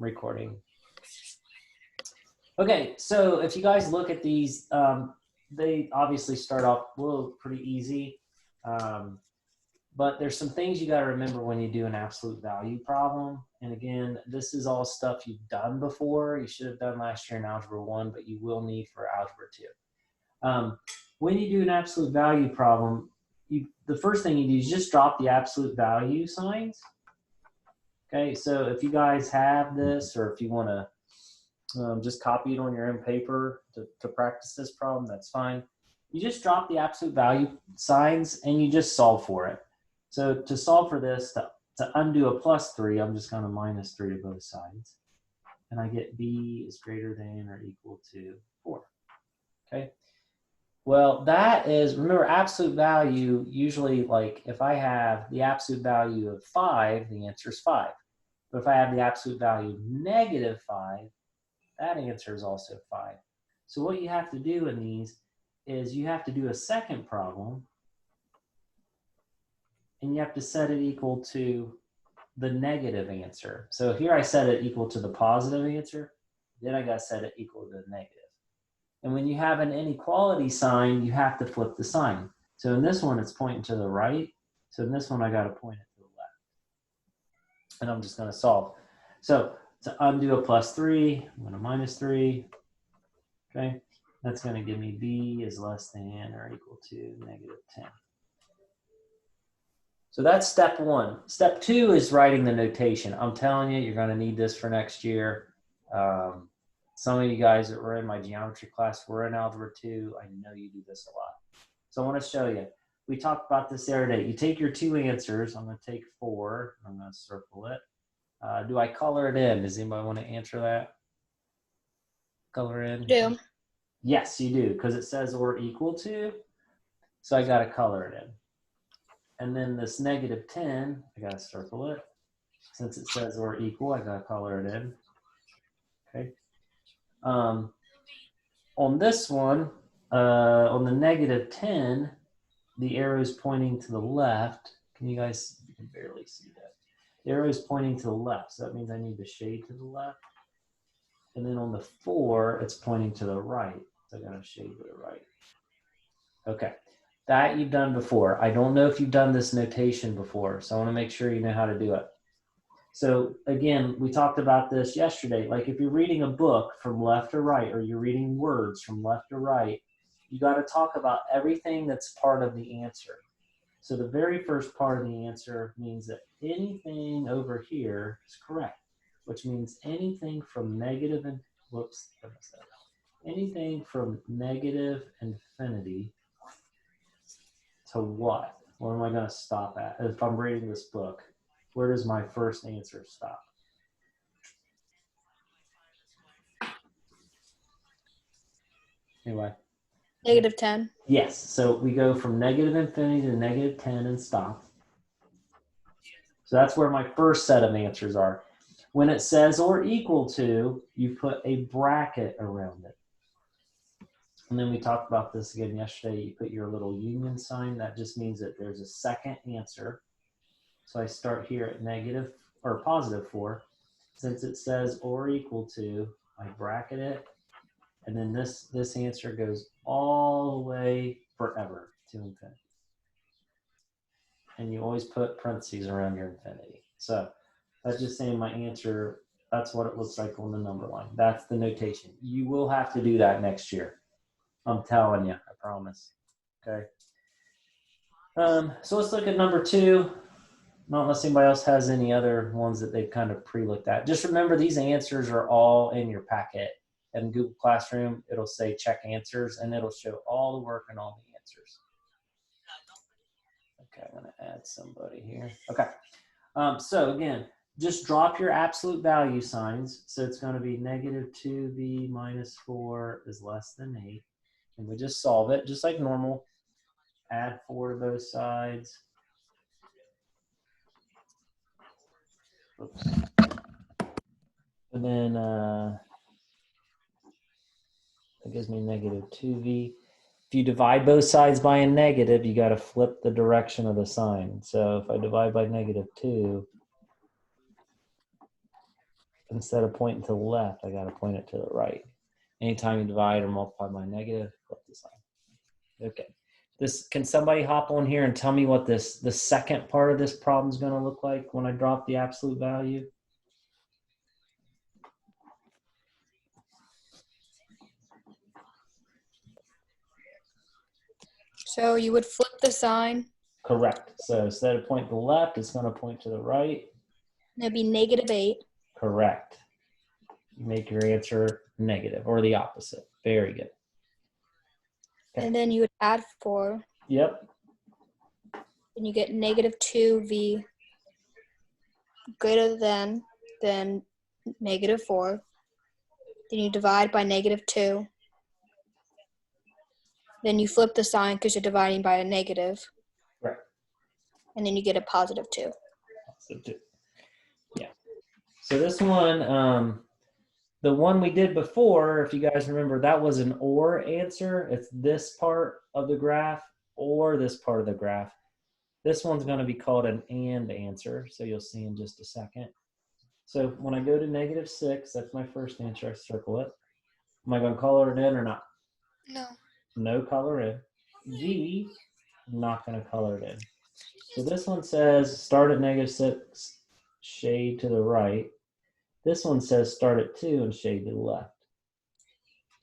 recording. Okay, so if you guys look at these, they obviously start off a little pretty easy, but there's some things you got to remember when you do an absolute value problem. And again, this is all stuff you've done before. You should have done last year in Algebra 1, but you will need for Algebra 2. When you do an absolute value problem, the first thing you do is just drop the absolute value signs. Okay, so if you guys have this, or if you want to just copy it on your own paper to practice this problem, that's fine. You just drop the absolute value signs and you just solve for it. So to solve for this, to undo a +3, I'm just going to -3 to both sides. And I get b is greater than or equal to 4. Okay. Well, that is, remember, absolute value, usually, like, if I have the absolute value of 5, the answer is 5. But if I have the absolute value of -5, that answer is also 5. So what you have to do in these is you have to do a second problem, and you have to set it equal to the negative answer. So here I set it equal to the positive answer, then I got to set it equal to the negative. And when you have an inequality sign, you have to flip the sign. So in this one, it's pointing to the right. So in this one, I got to point it to the left. And I'm just going to solve. So to undo a +3, I'm going to -3. Okay, that's going to give me b is less than or equal to -10. So that's step 1. Step 2 is writing the notation. I'm telling you, you're going to need this for next year. Some of you guys that were in my geometry class were in Algebra 2. I know you do this a lot. So I want to show you. We talked about this the other day. You take your 2 answers. I'm going to take 4. I'm going to circle it. Do I color it in? Does anybody want to answer that? Color in? Do. Yes, you do, because it says or equal to. So I got to color it in. And then this -10, I got to circle it. Since it says or equal, I got to color it in. Okay. On this one, on the -10, the arrow is pointing to the left. Can you guys, you can barely see that. The arrow is pointing to the left, so that means I need to shade to the left. And then on the 4, it's pointing to the right, so I got to shade to the right. Okay, that you've done before. I don't know if you've done this notation before, so I want to make sure you know how to do it. So again, we talked about this yesterday. Like if you're reading a book from left to right, or you're reading words from left to right, you got to talk about everything that's part of the answer. So the very first part of the answer means that anything over here is correct, which means anything from negative and anything from negative infinity to what? What am I going to stop at? If I'm reading this book, where does my first answer stop? Anyway. -10. Yes, so we go from negative infinity to -10 and stop. So that's where my first set of answers are. When it says or equal to, you put a bracket around it. And then we talked about this again yesterday. You put your little union sign. That just means that there's a second answer. So I start here at negative or +4. Since it says or equal to, I bracket it. And then this answer goes all the way forever to infinity. And you always put parentheses around your infinity. So that's just saying my answer, that's what it looks like on the number line. That's the notation. You will have to do that next year. I'm telling you, I promise. Okay. So let's look at number 2. Not unless anybody else has any other ones that they've kind of pre-looked at. Just remember these answers are all in your packet. In Google Classroom, it'll say check answers, and it'll show all the work and all the answers. Okay, I'm going to add somebody here. Okay. So again, just drop your absolute value signs. So it's going to be -2b -4 is less than 8. And we just solve it just like normal. Add 4 to both sides. Oops. And then that gives me -2v. If you divide both sides by a negative, you got to flip the direction of the sign. So if I divide by -2, instead of pointing to the left, I got to point it to the right. Anytime you divide or multiply by negative, flip the sign. Okay. Can somebody hop on here and tell me what the second part of this problem is going to look like when I drop the absolute value? So you would flip the sign. Correct. So instead of pointing to the left, it's going to point to the right. That'd be -8. Correct. Make your answer negative or the opposite. Very good. Okay. And then you would add 4. Yep. And you get -2v greater than -4. Then you divide by -2. Then you flip the sign because you're dividing by a negative. Right. And then you get a +2. +2. Yeah. So this one, the one we did before, if you guys remember, that was an or answer. It's this part of the graph or this part of the graph. This one's going to be called an and answer. So you'll see in just a second. So when I go to -6, that's my first answer. I circle it. Am I going to color it in or not? No. No color in. G, I'm not going to color it in. So this one says start at -6, shade to the right. This one says start at 2 and shade to the left.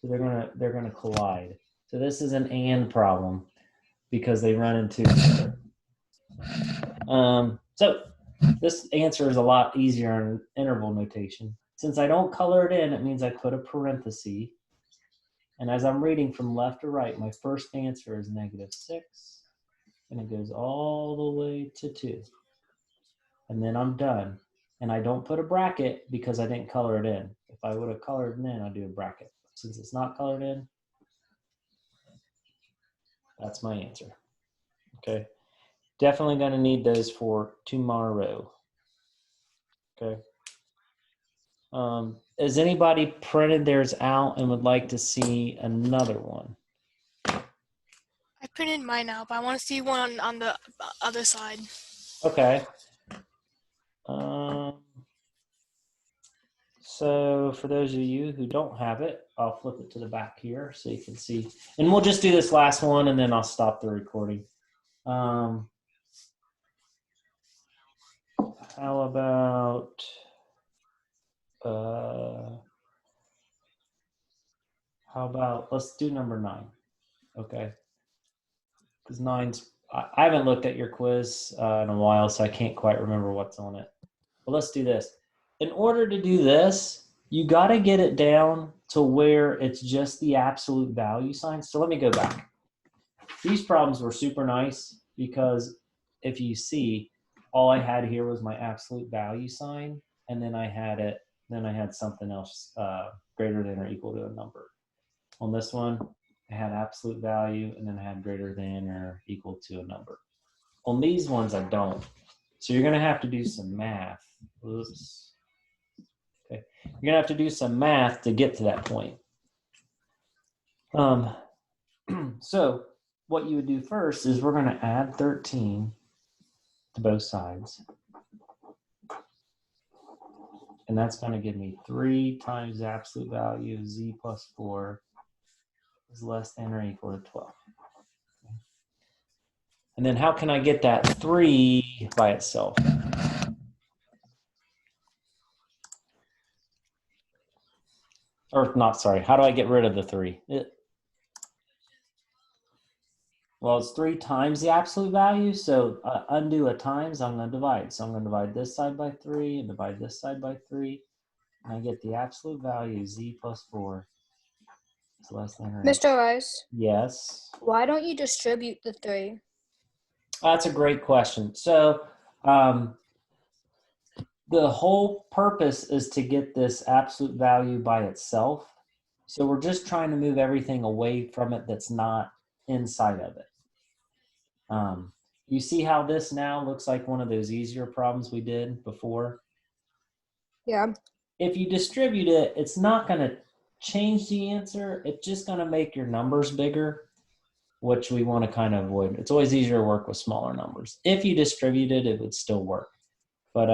So they're gonna collide. So this is an and problem because they run into each other. So this answer is a lot easier in interval notation. Since I don't color it in, it means I put a parenthesis. And as I'm reading from left to right, my first answer is -6. And it goes all the way to 2. And then I'm done. And I don't put a bracket because I didn't color it in. If I would have colored it in, I'd do a bracket. Since it's not colored in, that's my answer. Okay. Definitely going to need those for tomorrow. Okay. Has anybody printed theirs out and would like to see another one? I printed mine out, but I want to see one on the other side. Okay. So for those of you who don't have it, I'll flip it to the back here so you can see. And we'll just do this last one and then I'll stop the recording. How about let's do number 9. Okay. Because 9's, I haven't looked at your quiz in a while, so I can't quite remember what's on it. But let's do this. In order to do this, you got to get it down to where it's just the absolute value sign. So let me go back. These problems were super nice because if you see, all I had here was my absolute value sign, and then I had something else greater than or equal to a number. On this one, I had absolute value, and then I had greater than or equal to a number. On these ones, I don't. So you're going to have to do some math. Oops. Okay. You're going to have to do some math to get to that point. So what you would do first is we're going to add 13 to both sides. And that's going to give me 3 times the absolute value of z plus 4 is less than or equal to 12. Okay. And then how can I get that 3 by itself? Or not, sorry. How do I get rid of the 3? Well, it's 3 times the absolute value. So undo a times, I'm going to divide. So I'm going to divide this side by 3 and divide this side by 3. And I get the absolute value, z plus 4 is less than or equal. Mr. Rice? Yes? Why don't you distribute the 3? That's a great question. So the whole purpose is to get this absolute value by itself. So we're just trying to move everything away from it that's not inside of it. You see how this now looks like one of those easier problems we did before? Yeah. If you distribute it, it's not going to change the answer. It's just going to make your numbers bigger, which we want to kind of avoid. It's always easier to work with smaller numbers. If you distribute it, it would still work. But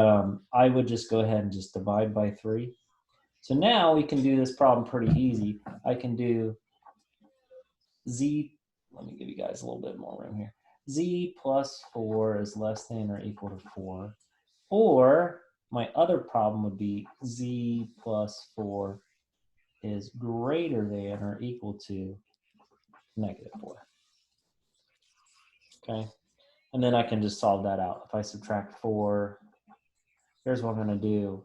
I would just go ahead and just divide by 3. So now we can do this problem pretty easy. I can do z, let me give you guys a little bit more room here. Z plus 4 is less than or equal to 4. Or my other problem would be z plus 4 is greater than or equal to -4. Okay, and then I can just solve that out. If I subtract 4, here's what I'm going to do.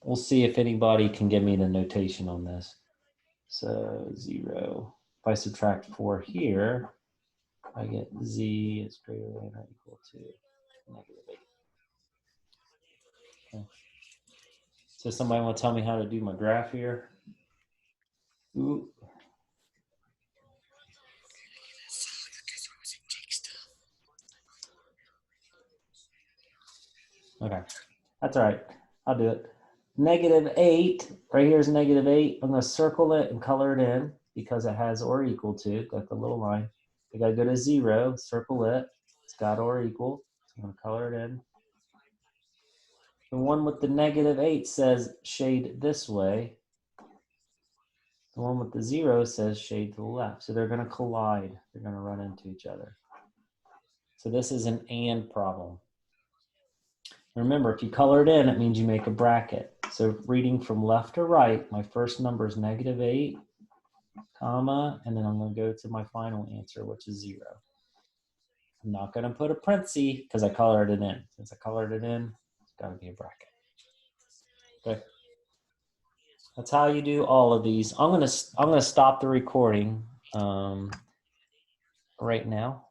We'll see if anybody can give me the notation on this. So 0. If I subtract 4 here, I get z is greater than or equal to -8. Okay. So somebody want to tell me how to do my graph here? Ooh. Okay, that's all right. I'll do it. -8, right here is -8. I'm going to circle it and color it in because it has or equal to, got the little line. I got to go to 0, circle it. It's got or equal. So I'm going to color it in. The one with the -8 says shade this way. The one with the 0 says shade to the left. So they're going to collide. They're going to run into each other. So this is an and problem. Remember, if you color it in, it means you make a bracket. So reading from left to right, my first number is -8, comma, and then I'm going to go to my final answer, which is 0. I'm not going to put a parenthesis because I colored it in. Since I colored it in, it's got to be a bracket. Okay. That's how you do all of these. I'm gonna stop the recording right now.